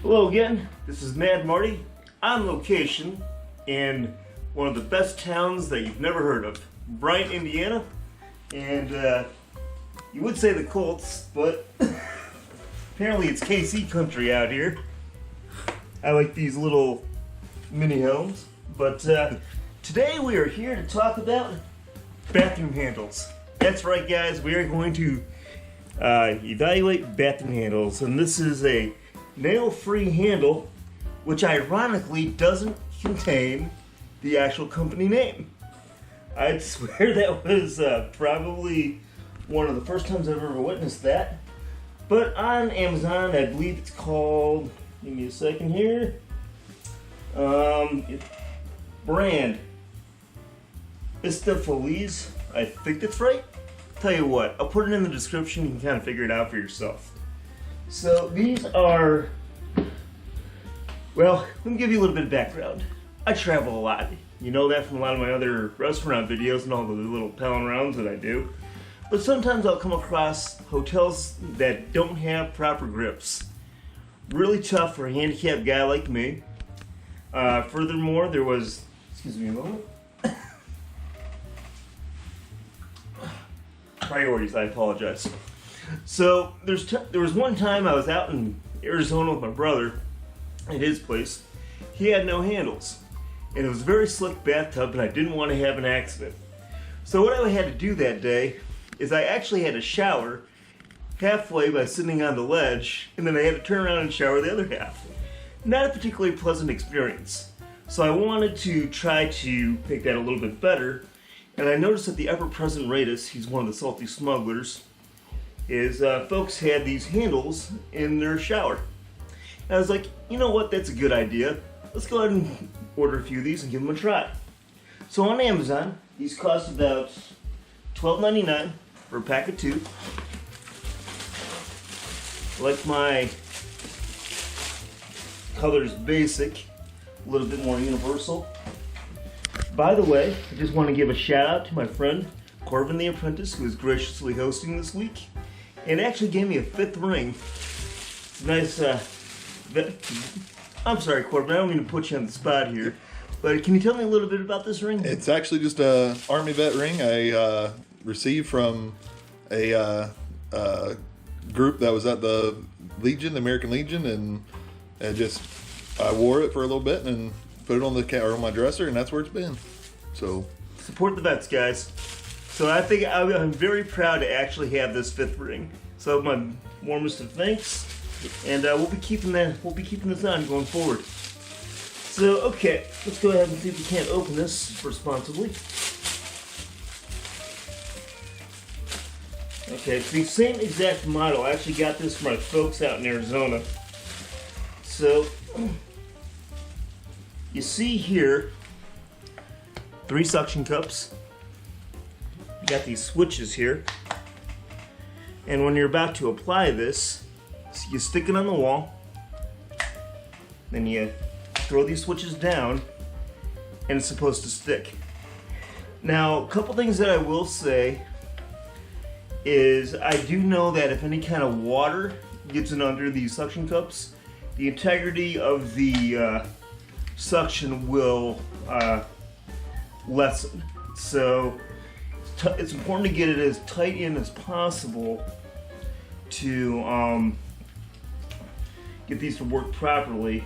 Hello again, this is Mad Marty on location in one of the best towns that you've never heard of, Bryant, Indiana. And you would say the Colts, but apparently it's KC country out here. I like these little mini homes. But today we are here to talk about bathroom handles. That's right, guys, we are going to evaluate bathroom handles, and this is a nail-free handle, which ironically doesn't contain the actual company name. I'd swear that was probably one of the first times I've ever witnessed that. But on Amazon, I believe it's called, give me a second here, brand Islafeliz. I think that's right. Tell you what, I'll put it in the description, you can kind of figure it out for yourself. So these are, well, let me give you a little bit of background. I travel a lot. You know that from a lot of my other restaurant videos and all the little palin rounds that I do. But sometimes I'll come across hotels that don't have proper grips. Really tough for a handicapped guy like me. Furthermore, there was, excuse me a moment. Priorities, I apologize. So there was one time I was out in Arizona with my brother at his place. He had no handles, and it was a very slick bathtub, and I didn't want to have an accident. So what I had to do that day is I actually had to shower halfway by sitting on the ledge, and then I had to turn around and shower the other half. Not a particularly pleasant experience. So I wanted to try to make that a little bit better, and I noticed that the ever-present Ratus, he's one of the salty smugglers, is folks had these handles in their shower. And I was like, you know what, that's a good idea. Let's go ahead and order a few of these and give them a try. So on Amazon, these cost about $12.99 for a pack of 2. Like my colors basic, a little bit more universal. By the way, I just want to give a shout out to my friend Corbin the Apprentice, who is graciously hosting this week, and actually gave me a 5th ring. It's nice, I'm sorry, Corbin, I don't mean to put you on the spot here, but can you tell me a little bit about this ring? It's actually just a Army vet ring I received from a group that was at the Legion, the American Legion, and I wore it for a little bit and put it on on my dresser, and that's where it's been. So support the vets, guys. So I think I'm very proud to actually have this 5th ring. So my warmest of thanks, and we'll be keeping this on going forward. So okay, let's go ahead and see if we can't open this responsibly. Okay, it's the same exact model. I actually got this from my folks out in Arizona. So you see here 3 suction cups. You got these switches here, and when you're about to apply this, you stick it on the wall, then you throw these switches down, and it's supposed to stick. Now, a couple things that I will say is I do know that if any kind of water gets in under these suction cups, the integrity of the suction will lessen. So it's important to get it as tight in as possible to get these to work properly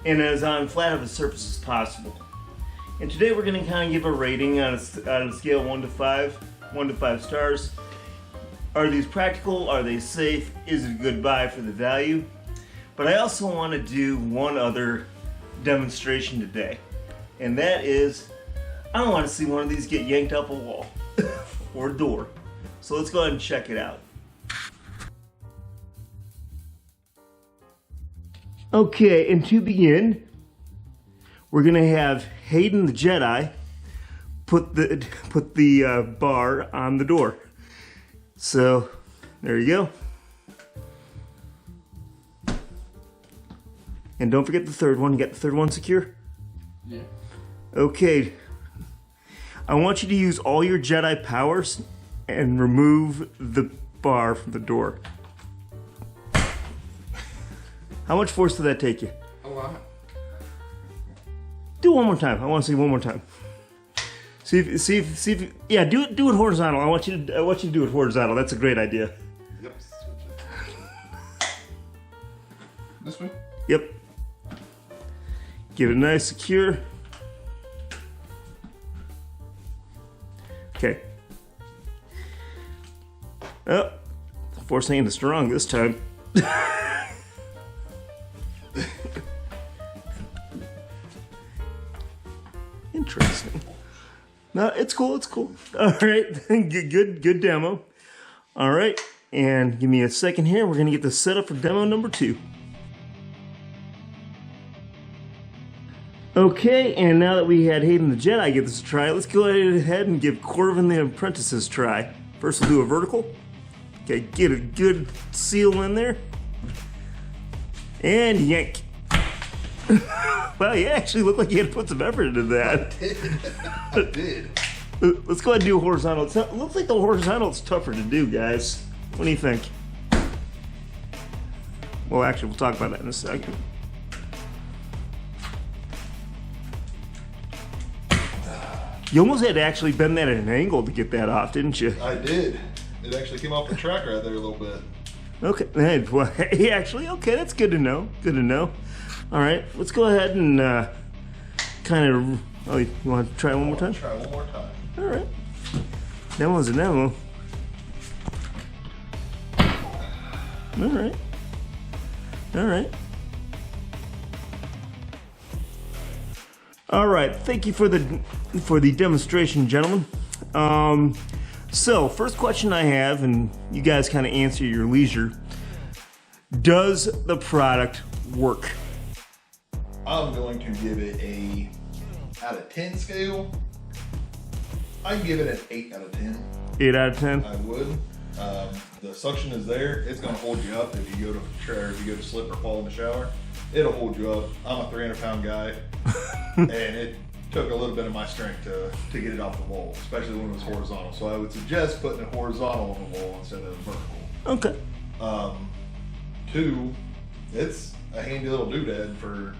and as on flat of a surface as possible. And today we're going to kind of give a rating on a scale of 1 to 5 stars. Are these practical? Are they safe? Is it a good buy for the value? But I also want to do one other demonstration today, and that is I want to see one of these get yanked up a wall or a door. So let's go ahead and check it out. Okay, and to begin, we're gonna have Hayden the Jedi put the bar on the door. So there you go. And don't forget the third one. You got the third one secure? Yeah. Okay. I want you to use all your Jedi powers and remove the bar from the door. How much force did that take you? A lot. Do it one more time. I want to see one more time. See if. Yeah, do it horizontal. I want you to do it horizontal. That's a great idea. Yep. This way? Yep. Give it nice, secure. Okay. Oh, force ain't as strong this time. Interesting. No, it's cool. It's cool. All right, good demo. All right, and give me a second here. We're gonna get this set up for demo number 2. Okay, and now that we had Hayden the Jedi give this a try, let's go ahead and give Corvin the Apprentice's try. First, we'll do a vertical. Okay, get a good seal in there, and yank. Well, you actually look like you had to put some effort into that. I did. Let's go ahead and do a horizontal. It looks like the horizontal is tougher to do, guys. What do you think? Well, actually, we'll talk about that in a second. You almost had to actually bend that at an angle to get that off, didn't you? I did. It actually came off the track right there a little bit. Okay, well, hey, actually, okay, that's good to know. Good to know. All right, let's go ahead and kind of. Oh, you want to try one more time? Try one more time. All right. Demo's a demo. All right. All right. All right. Thank you for the demonstration, gentlemen. So first question I have, and you guys kind of answer your leisure. Does the product work? I'm going to give it a out of 10 scale. I give it an 8 out of 10. 8 out of 10. I would. The suction is there. It's going to hold you up if you go to slip or fall in the shower. It'll hold you up. I'm a 300-pound guy, and it took a little bit of my strength to get it off the wall, especially when it was horizontal. So I would suggest putting it horizontal on the wall instead of vertical. Okay. 2, it's a handy little doodad for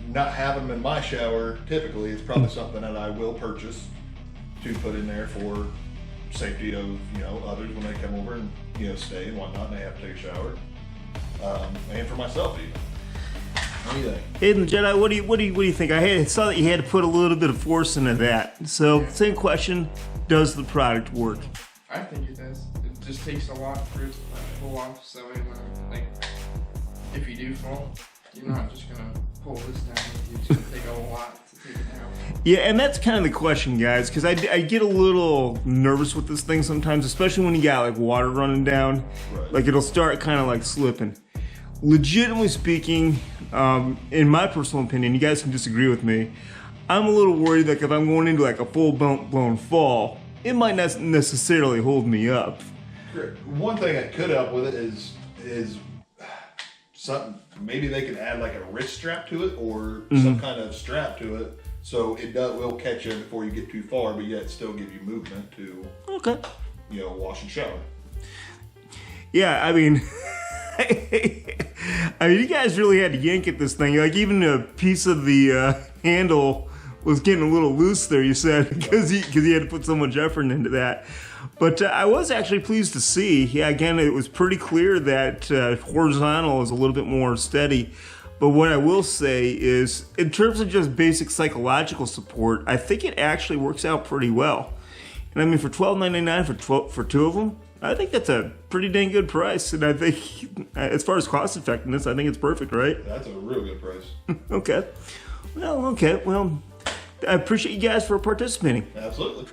not having them in my shower. Typically, it's probably something that I will purchase to put in there for safety of others when they come over and stay and whatnot, and they have to take a shower, and for myself even. What do you think? Hayden the Jedi, what do you think? I saw that you had to put a little bit of force into that. So same question: does the product work? I think it does. It just takes a lot for it to pull off. So when if you do fall, you're not just gonna pull this down with you. It's gonna take a lot to take it down. Yeah, and that's kind of the question, guys, because I get a little nervous with this thing sometimes, especially when you got like water running down. Right. Like it'll start kind of like slipping. Legitimately speaking, in my personal opinion, you guys can disagree with me. I'm a little worried that if I'm going into like a full blown fall, it might not necessarily hold me up. One thing that could help with it is something. Maybe they can add like a wrist strap to it or some kind of strap to it, so it will catch you before you get too far, but yet still give you movement to wash and shower. Yeah, I mean, you guys really had to yank at this thing. Like even a piece of the handle was getting a little loose there. You said because he had to put so much effort into that. But I was actually pleased to see. Yeah, again, it was pretty clear that horizontal is a little bit more steady. But what I will say is, in terms of just basic psychological support, I think it actually works out pretty well. And I mean, for $12.99 for 2 of them, I think that's a pretty dang good price. And I think, as far as cost effectiveness, I think it's perfect, right? That's a real good price. Okay. Well, I appreciate you guys for participating. Absolutely.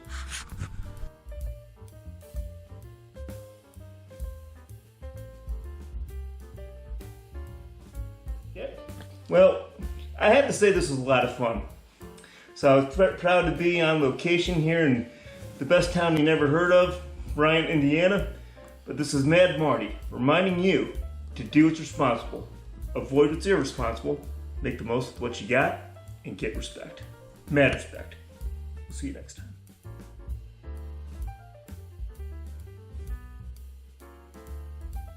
Well, I have to say this was a lot of fun. So I was proud to be on location here in the best town you never heard of, Bryant, Indiana. But this is Mad Marty reminding you to do what's responsible, avoid what's irresponsible, make the most of what you got, and get respect. Mad respect. We'll see you next time.